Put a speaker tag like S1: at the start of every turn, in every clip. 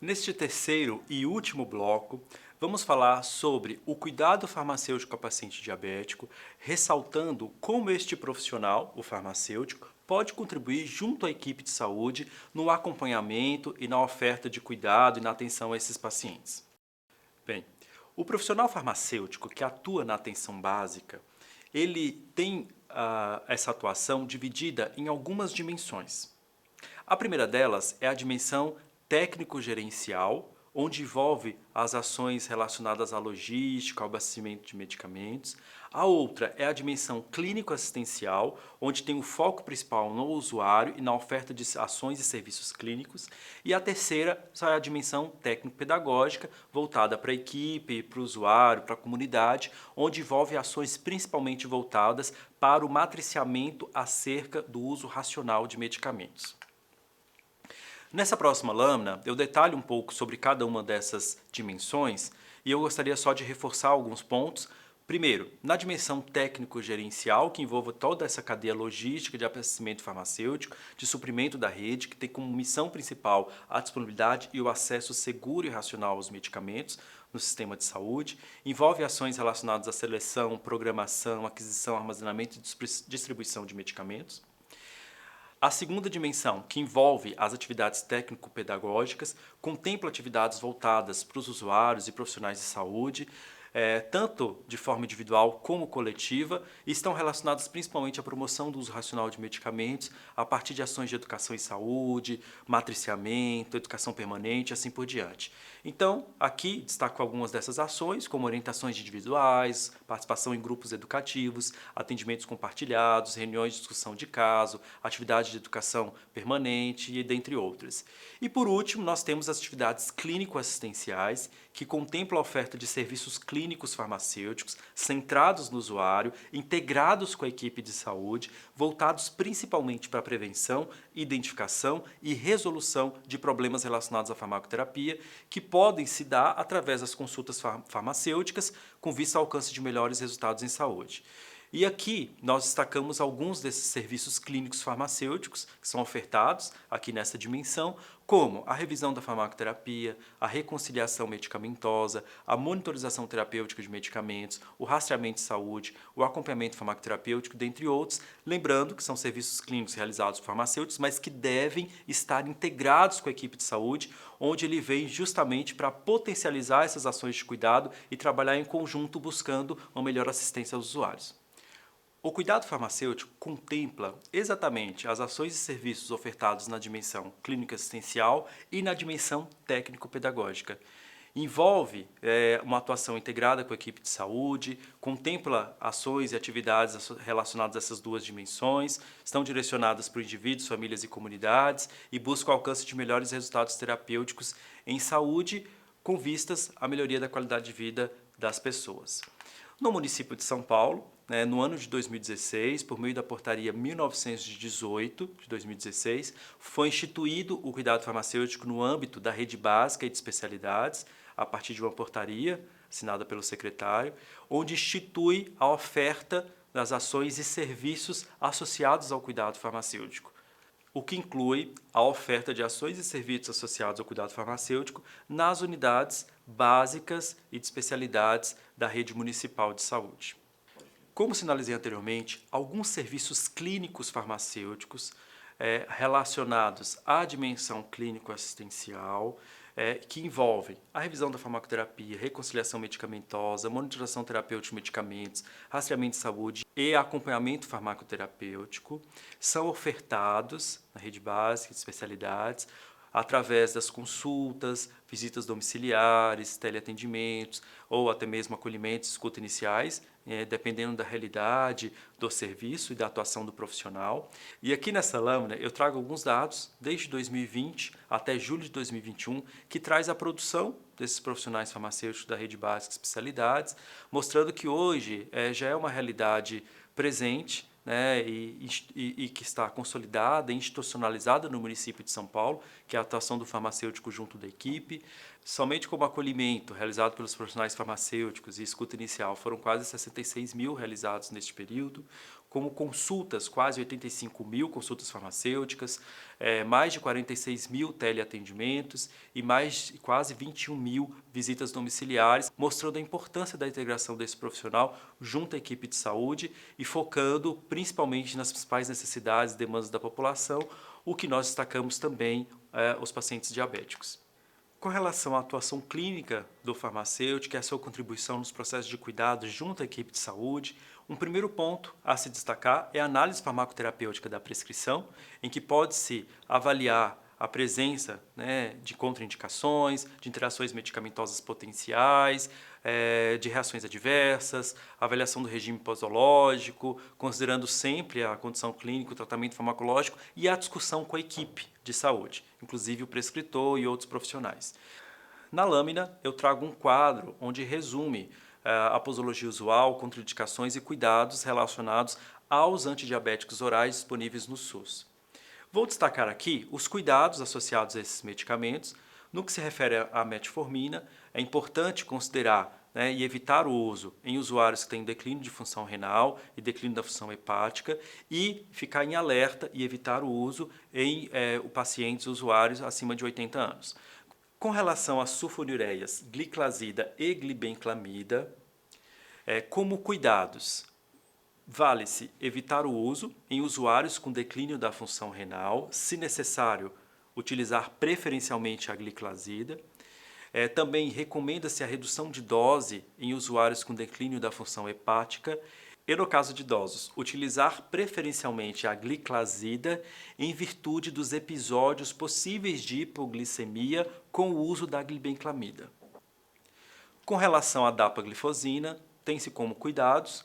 S1: Neste terceiro e último bloco, vamos falar sobre o cuidado farmacêutico ao paciente diabético, ressaltando como este profissional, o farmacêutico, pode contribuir junto à equipe de saúde no acompanhamento e na oferta de cuidado e na atenção a esses pacientes. Bem, o profissional farmacêutico que atua na atenção básica, ele tem essa atuação dividida em algumas dimensões. A primeira delas é a dimensão técnico-gerencial, onde envolve as ações relacionadas à logística, ao abastecimento de medicamentos. A outra é a dimensão clínico-assistencial, onde tem o foco principal no usuário e na oferta de ações e serviços clínicos. E a terceira é a dimensão técnico-pedagógica, voltada para a equipe, para o usuário, para a comunidade, onde envolve ações principalmente voltadas para o matriciamento acerca do uso racional de medicamentos. Nessa próxima lâmina, eu detalho um pouco sobre cada uma dessas dimensões e eu gostaria só de reforçar alguns pontos. Primeiro, na dimensão técnico-gerencial, que envolve toda essa cadeia logística de abastecimento farmacêutico, de suprimento da rede, que tem como missão principal a disponibilidade e o acesso seguro e racional aos medicamentos no sistema de saúde, envolve ações relacionadas à seleção, programação, aquisição, armazenamento e distribuição de medicamentos. A segunda dimensão, que envolve as atividades técnico-pedagógicas, contempla atividades voltadas para os usuários e profissionais de saúde, tanto de forma individual como coletiva, e estão relacionadas principalmente à promoção do uso racional de medicamentos, a partir de ações de educação em saúde, matriciamento, educação permanente, assim por diante. Então, aqui destaco algumas dessas ações, como orientações individuais, participação em grupos educativos, atendimentos compartilhados, reuniões de discussão de caso, atividades de educação permanente e dentre outras. E por último, nós temos as atividades clínico-assistenciais, que contemplam a oferta de serviços clínicos farmacêuticos centrados no usuário, integrados com a equipe de saúde, voltados principalmente para a prevenção, identificação e resolução de problemas relacionados à farmacoterapia, que podem se dar através das consultas farmacêuticas com vista ao alcance de melhores resultados em saúde. E aqui nós destacamos alguns desses serviços clínicos farmacêuticos que são ofertados aqui nessa dimensão, como a revisão da farmacoterapia, a reconciliação medicamentosa, a monitorização terapêutica de medicamentos, o rastreamento de saúde, o acompanhamento farmacoterapêutico, dentre outros, lembrando que são serviços clínicos realizados por farmacêuticos, mas que devem estar integrados com a equipe de saúde, onde ele vem justamente para potencializar essas ações de cuidado e trabalhar em conjunto buscando uma melhor assistência aos usuários. O cuidado farmacêutico contempla exatamente as ações e serviços ofertados na dimensão clínico-assistencial e na dimensão técnico-pedagógica. Envolve uma atuação integrada com a equipe de saúde, contempla ações e atividades relacionadas a essas duas dimensões, estão direcionadas para indivíduos, famílias e comunidades e buscam o alcance de melhores resultados terapêuticos em saúde com vistas à melhoria da qualidade de vida das pessoas. No município de São Paulo, no ano de 2016, por meio da portaria 1918 de 2016, foi instituído o cuidado farmacêutico no âmbito da rede básica e de especialidades, a partir de uma portaria assinada pelo secretário, onde institui a oferta das ações e serviços associados ao cuidado farmacêutico, o que inclui a oferta de ações e serviços associados ao cuidado farmacêutico nas unidades básicas e de especialidades da rede municipal de saúde. Como sinalizei anteriormente, alguns serviços clínicos farmacêuticos relacionados à dimensão clínico-assistencial, que envolvem a revisão da farmacoterapia, reconciliação medicamentosa, monitoração terapêutica de medicamentos, rastreamento de saúde e acompanhamento farmacoterapêutico, são ofertados na rede básica de especialidades através das consultas, visitas domiciliares, teleatendimentos ou até mesmo acolhimentos e escuta iniciais, dependendo da realidade do serviço e da atuação do profissional. E aqui nessa lâmina eu trago alguns dados desde 2020 até julho de 2021, que traz a produção desses profissionais farmacêuticos da rede básica de especialidades, mostrando que hoje já é uma realidade presente, e que está consolidada e institucionalizada no município de São Paulo, que é a atuação do farmacêutico junto da equipe. Somente como acolhimento realizado pelos profissionais farmacêuticos e escuta inicial foram quase 66 mil realizados neste período. como consultas, quase 85 mil consultas farmacêuticas, mais de 46 mil teleatendimentos e quase 21 mil visitas domiciliares, mostrando a importância da integração desse profissional junto à equipe de saúde e focando principalmente nas principais necessidades e demandas da população, o que nós destacamos também os pacientes diabéticos. Com relação à atuação clínica do farmacêutico e a sua contribuição nos processos de cuidado junto à equipe de saúde, um primeiro ponto a se destacar é a análise farmacoterapêutica da prescrição, em que pode-se avaliar a presença, de contraindicações, de interações medicamentosas potenciais, de reações adversas, avaliação do regime posológico, considerando sempre a condição clínica, o tratamento farmacológico e a discussão com a equipe de saúde, inclusive o prescritor e outros profissionais. Na lâmina, eu trago um quadro onde resume a posologia usual, contraindicações e cuidados relacionados aos antidiabéticos orais disponíveis no SUS. Vou destacar aqui os cuidados associados a esses medicamentos. No que se refere à metformina, é importante considerar e evitar o uso em usuários que têm declínio de função renal e declínio da função hepática e ficar em alerta e evitar o uso em pacientes usuários acima de 80 anos. Com relação às sulfonilureias gliclazida e glibenclamida, como cuidados, vale-se evitar o uso em usuários com declínio da função renal, se necessário, utilizar preferencialmente a gliclazida. Também recomenda-se a redução de dose em usuários com declínio da função hepática e, no caso de idosos, utilizar preferencialmente a gliclazida em virtude dos episódios possíveis de hipoglicemia com o uso da glibenclamida. Com relação à dapaglifosina, tem-se como cuidados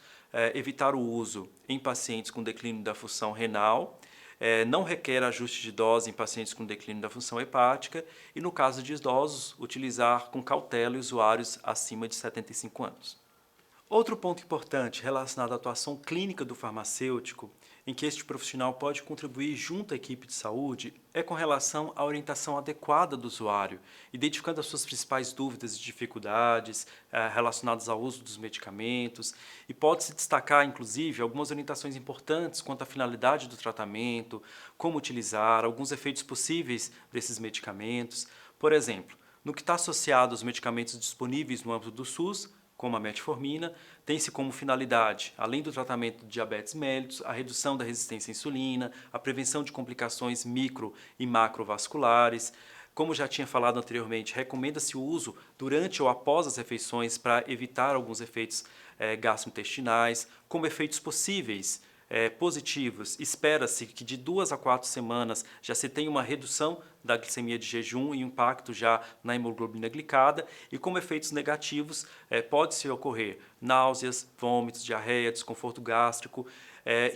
S1: evitar o uso em pacientes com declínio da função renal, não requer ajuste de dose em pacientes com declínio da função hepática e, no caso de idosos, utilizar com cautela em usuários acima de 75 anos. Outro ponto importante relacionado à atuação clínica do farmacêutico, em que este profissional pode contribuir junto à equipe de saúde, é com relação à orientação adequada do usuário, identificando as suas principais dúvidas e dificuldades relacionadas ao uso dos medicamentos, e pode-se destacar, inclusive, algumas orientações importantes quanto à finalidade do tratamento, como utilizar, alguns efeitos possíveis desses medicamentos. Por exemplo, no que está associado aos medicamentos disponíveis no âmbito do SUS, como a metformina, tem-se como finalidade, além do tratamento de diabetes mellitus, a redução da resistência à insulina, a prevenção de complicações micro e macrovasculares. Como já tinha falado anteriormente, recomenda-se o uso durante ou após as refeições para evitar alguns efeitos gastrointestinais, como efeitos possíveis positivos. Espera-se que de 2 a 4 semanas já se tenha uma redução da glicemia de jejum e impacto já na hemoglobina glicada, e como efeitos negativos pode-se ocorrer náuseas, vômitos, diarreia, desconforto gástrico,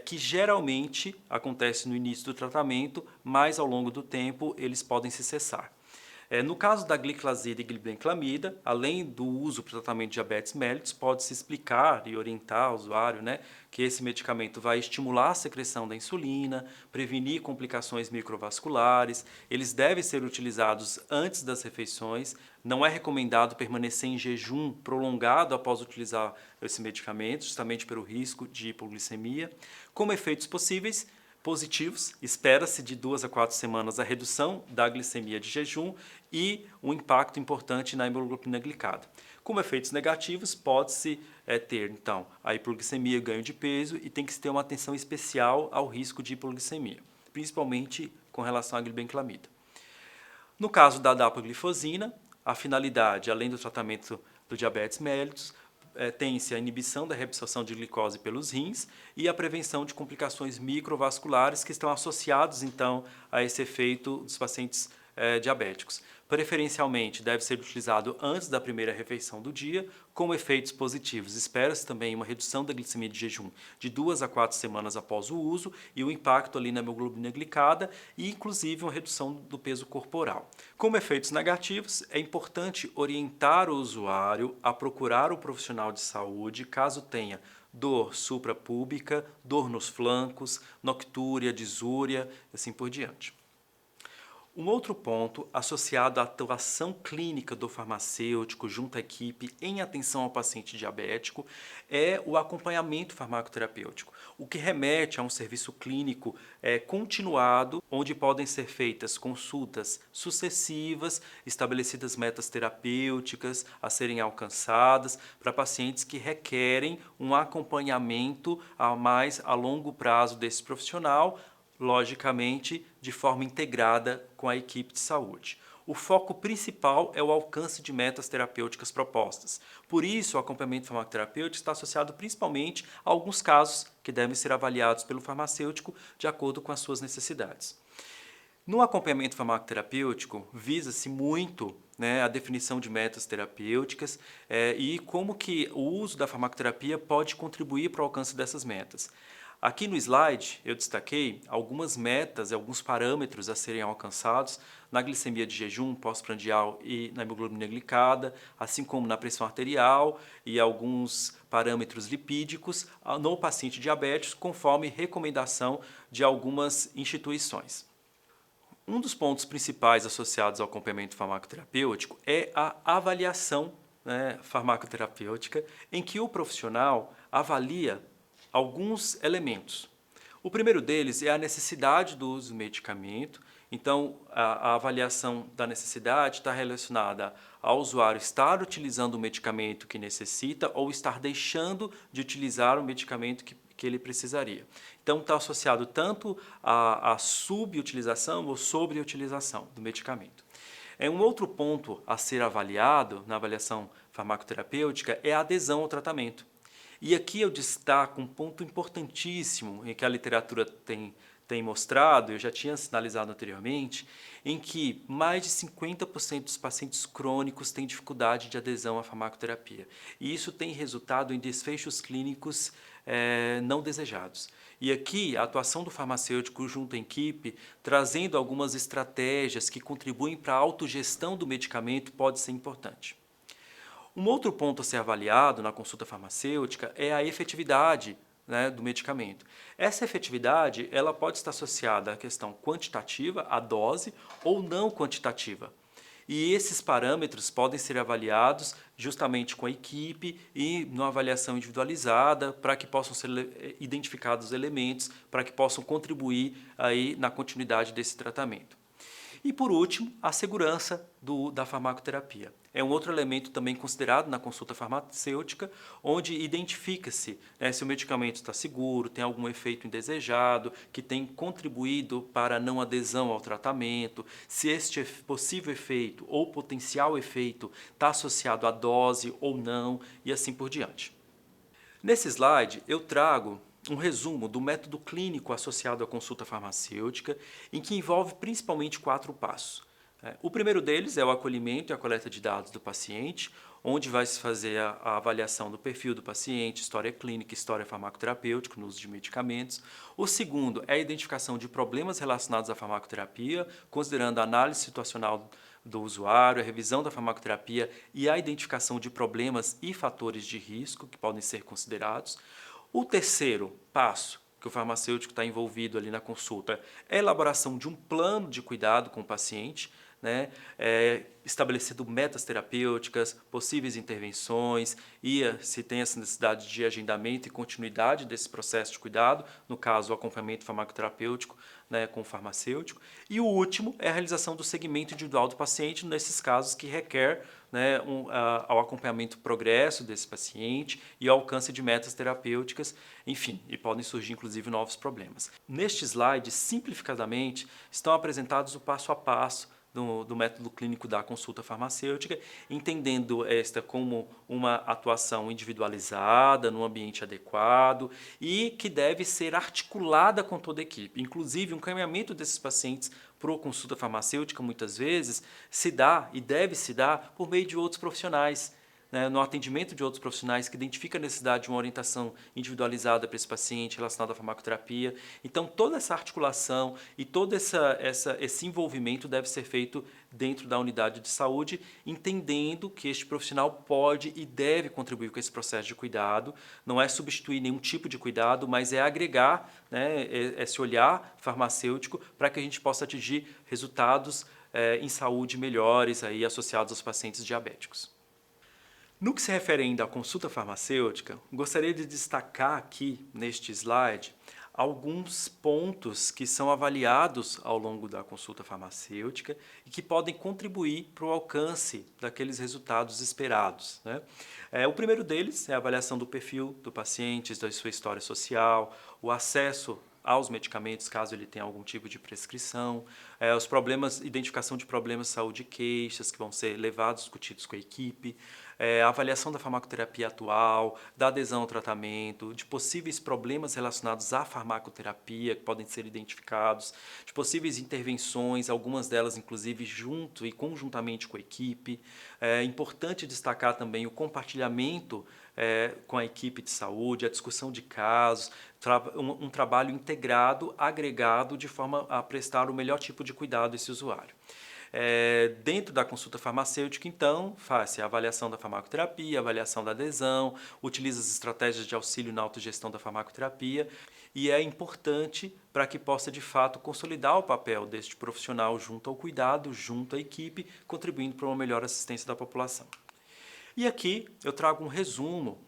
S1: que geralmente acontece no início do tratamento, mas ao longo do tempo eles podem se cessar. No caso da gliclazida e glibenclamida, além do uso para o tratamento de diabetes mellitus, pode-se explicar e orientar o usuário que esse medicamento vai estimular a secreção da insulina, prevenir complicações microvasculares, eles devem ser utilizados antes das refeições, não é recomendado permanecer em jejum prolongado após utilizar esse medicamento, justamente pelo risco de hipoglicemia. Como efeitos possíveis, positivos, espera-se de 2 a 4 semanas a redução da glicemia de jejum e um impacto importante na hemoglobina glicada. Como efeitos negativos, pode-se ter, então, a hipoglicemia e ganho de peso, e tem que se ter uma atenção especial ao risco de hipoglicemia, principalmente com relação à glibenclamida. No caso da dapaglifosina, a finalidade, além do tratamento do diabetes mellitus, tem-se a inibição da reabsorção de glicose pelos rins e a prevenção de complicações microvasculares que estão associados, então, a esse efeito dos pacientes diabéticos. Preferencialmente, deve ser utilizado antes da primeira refeição do dia, com efeitos positivos. Espera-se também uma redução da glicemia de jejum de 2 a 4 semanas após o uso e o impacto ali na hemoglobina glicada e, inclusive, uma redução do peso corporal. Como efeitos negativos, é importante orientar o usuário a procurar o profissional de saúde caso tenha dor suprapúbica, dor nos flancos, noctúria, disúria, assim por diante. Um outro ponto associado à atuação clínica do farmacêutico junto à equipe em atenção ao paciente diabético é o acompanhamento farmacoterapêutico, o que remete a um serviço clínico continuado, onde podem ser feitas consultas sucessivas, estabelecidas metas terapêuticas a serem alcançadas para pacientes que requerem um acompanhamento a mais a longo prazo desse profissional, logicamente, de forma integrada com a equipe de saúde. O foco principal é o alcance de metas terapêuticas propostas. Por isso, o acompanhamento farmacoterapêutico está associado principalmente a alguns casos que devem ser avaliados pelo farmacêutico de acordo com as suas necessidades. No acompanhamento farmacoterapêutico, visa-se muito a definição de metas terapêuticas e como que o uso da farmacoterapia pode contribuir para o alcance dessas metas. Aqui no slide eu destaquei algumas metas e alguns parâmetros a serem alcançados na glicemia de jejum, pós-prandial e na hemoglobina glicada, assim como na pressão arterial e alguns parâmetros lipídicos no paciente diabético, conforme recomendação de algumas instituições. Um dos pontos principais associados ao acompanhamento farmacoterapêutico é a avaliação farmacoterapêutica, em que o profissional avalia alguns elementos. O primeiro deles é a necessidade do uso do medicamento. Então, a avaliação da necessidade está relacionada ao usuário estar utilizando o medicamento que necessita ou estar deixando de utilizar o medicamento que ele precisaria. Então, está associado tanto à subutilização ou sobreutilização do medicamento. Um outro ponto a ser avaliado na avaliação farmacoterapêutica é a adesão ao tratamento. E aqui eu destaco um ponto importantíssimo em que a literatura tem mostrado, eu já tinha sinalizado anteriormente, em que mais de 50% dos pacientes crônicos têm dificuldade de adesão à farmacoterapia. E isso tem resultado em desfechos clínicos não desejados. E aqui a atuação do farmacêutico junto à equipe, trazendo algumas estratégias que contribuem para a autogestão do medicamento, pode ser importante. Um outro ponto a ser avaliado na consulta farmacêutica é a efetividade do medicamento. Essa efetividade ela pode estar associada à questão quantitativa, à dose, ou não quantitativa. E esses parâmetros podem ser avaliados justamente com a equipe e numa avaliação individualizada para que possam ser identificados os elementos, para que possam contribuir aí na continuidade desse tratamento. E, por último, a segurança da farmacoterapia. É um outro elemento também considerado na consulta farmacêutica, onde identifica-se se o medicamento está seguro, tem algum efeito indesejado, que tem contribuído para a não adesão ao tratamento, se este possível efeito ou potencial efeito está associado à dose ou não, e assim por diante. Nesse slide, eu trago um resumo do método clínico associado à consulta farmacêutica, em que envolve principalmente 4 passos. O primeiro deles é o acolhimento e a coleta de dados do paciente, onde vai se fazer a avaliação do perfil do paciente, história clínica, história farmacoterapêutica no uso de medicamentos. O segundo é a identificação de problemas relacionados à farmacoterapia, considerando a análise situacional do usuário, a revisão da farmacoterapia e a identificação de problemas e fatores de risco que podem ser considerados. O terceiro passo que o farmacêutico está envolvido ali na consulta é a elaboração de um plano de cuidado com o paciente, estabelecido metas terapêuticas, possíveis intervenções e se tem essa necessidade de agendamento e continuidade desse processo de cuidado, no caso o acompanhamento farmacoterapêutico com o farmacêutico. E o último é a realização do segmento individual do paciente nesses casos que requer ao acompanhamento progresso desse paciente e ao alcance de metas terapêuticas, enfim, e podem surgir inclusive novos problemas. Neste slide, simplificadamente, estão apresentados o passo a passo do método clínico da consulta farmacêutica, entendendo esta como uma atuação individualizada, num ambiente adequado e que deve ser articulada com toda a equipe. Inclusive, o encaminhamento desses pacientes para a consulta farmacêutica, muitas vezes, se dá e deve se dar por meio de outros profissionais, né, no atendimento de outros profissionais que identificam a necessidade de uma orientação individualizada para esse paciente relacionada à farmacoterapia. Então, toda essa articulação e todo esse envolvimento deve ser feito dentro da unidade de saúde, entendendo que este profissional pode e deve contribuir com esse processo de cuidado. Não é substituir nenhum tipo de cuidado, mas é agregar, né, esse olhar farmacêutico para que a gente possa atingir resultados em saúde melhores aí, associados aos pacientes diabéticos. No que se refere ainda à consulta farmacêutica, gostaria de destacar aqui neste slide alguns pontos que são avaliados ao longo da consulta farmacêutica e que podem contribuir para o alcance daqueles resultados esperados, né? O primeiro deles é a avaliação do perfil do paciente, da sua história social, o acesso aos medicamentos, caso ele tenha algum tipo de prescrição, os problemas, identificação de problemas de saúde e queixas que vão ser levados, discutidos com a equipe, a avaliação da farmacoterapia atual, da adesão ao tratamento, de possíveis problemas relacionados à farmacoterapia que podem ser identificados, de possíveis intervenções, algumas delas inclusive junto e conjuntamente com a equipe. É importante destacar também o compartilhamento com a equipe de saúde, a discussão de casos, um trabalho integrado, agregado, de forma a prestar o melhor tipo de cuidado a esse usuário. Dentro da consulta farmacêutica, então, faz-se a avaliação da farmacoterapia, a avaliação da adesão, utiliza as estratégias de auxílio na autogestão da farmacoterapia e é importante para que possa, de fato, consolidar o papel deste profissional junto ao cuidado, junto à equipe, contribuindo para uma melhor assistência da população. E aqui eu trago um resumo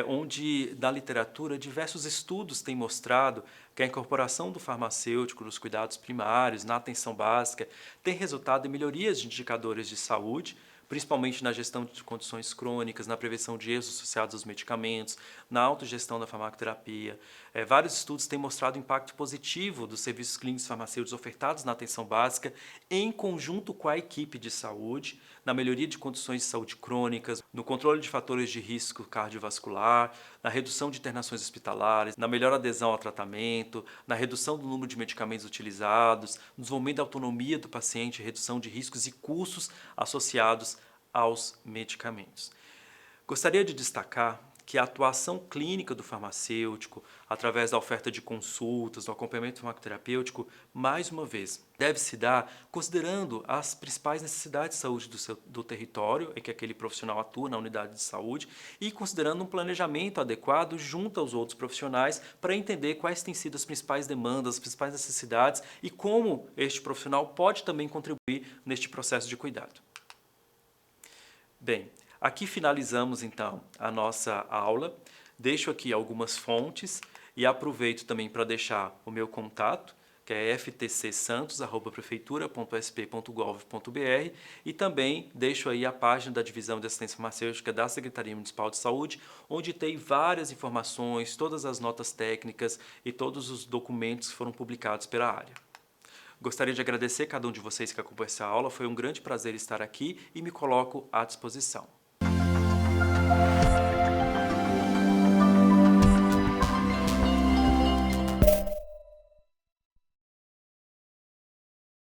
S1: onde, na literatura, diversos estudos têm mostrado que a incorporação do farmacêutico nos cuidados primários, na atenção básica, tem resultado em melhorias de indicadores de saúde, principalmente na gestão de condições crônicas, na prevenção de erros associados aos medicamentos, na autogestão da farmacoterapia. Vários estudos têm mostrado o impacto positivo dos serviços clínicos farmacêuticos ofertados na atenção básica, em conjunto com a equipe de saúde, na melhoria de condições de saúde crônicas, no controle de fatores de risco cardiovascular, na redução de internações hospitalares, na melhor adesão ao tratamento, na redução do número de medicamentos utilizados, no desenvolvimento da autonomia do paciente, redução de riscos e custos associados aos medicamentos. Gostaria de destacar que a atuação clínica do farmacêutico, através da oferta de consultas, do acompanhamento farmacoterapêutico, mais uma vez, deve se dar considerando as principais necessidades de saúde do território em que aquele profissional atua na unidade de saúde e considerando um planejamento adequado junto aos outros profissionais para entender quais têm sido as principais demandas, as principais necessidades e como este profissional pode também contribuir neste processo de cuidado. Bem, aqui finalizamos então a nossa aula. Deixo aqui algumas fontes e aproveito também para deixar o meu contato, que é ftcsantos@prefeitura.sp.gov.br, e também deixo aí a página da Divisão de Assistência Farmacêutica da Secretaria Municipal de Saúde, onde tem várias informações, todas as notas técnicas e todos os documentos que foram publicados pela área. Gostaria de agradecer a cada um de vocês que acompanhou essa aula, foi um grande prazer estar aqui e me coloco à disposição.